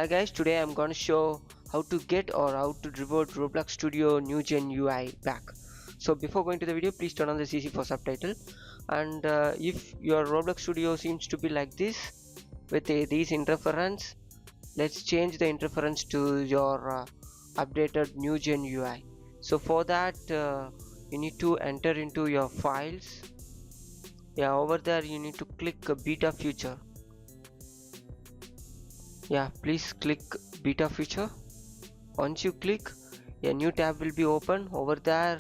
Hi guys, today I'm gonna show how to get or how to revert Roblox Studio new gen UI back. So before going to the video, please turn on the CC for subtitle. And if your Roblox Studio seems to be like this with these interference, let's change the interference to your updated new gen UI. So for that, you need to enter into your files. Yeah, over there you need to click beta feature. Yeah, please click beta feature. Once you click, a new tab will be open. Over there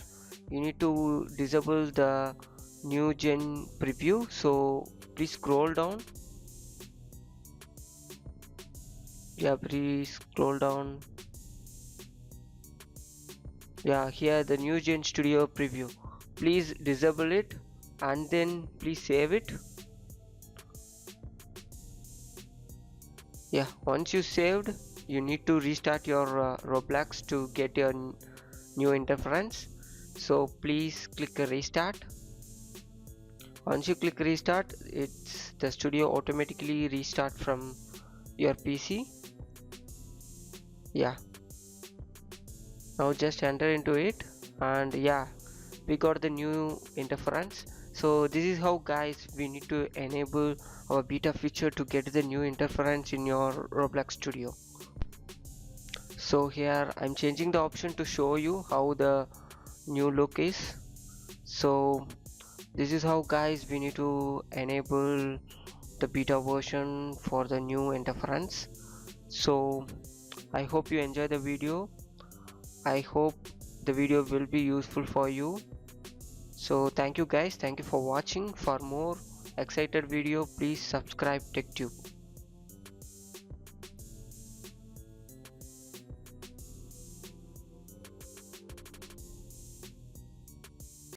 you need to disable the new gen preview, so please scroll down. Yeah, please scroll down. Yeah, here the new gen studio preview, please disable it and then please save it. Yeah, once you saved, you need to restart your Roblox to get your new interference, so please click restart. Once you click restart, it's the studio automatically restart from your PC. Yeah, now just enter into it, and yeah, we got the new interference. So this is how guys we need to enable our beta feature to get the new interference in your Roblox Studio. So here I'm changing the option to show you how the new look is. So this is how guys we need to enable the beta version for the new interference. So I hope you enjoy the video. I hope the video will be useful for you. So thank you guys, thank you for watching. For more excited video, please subscribe TechTube.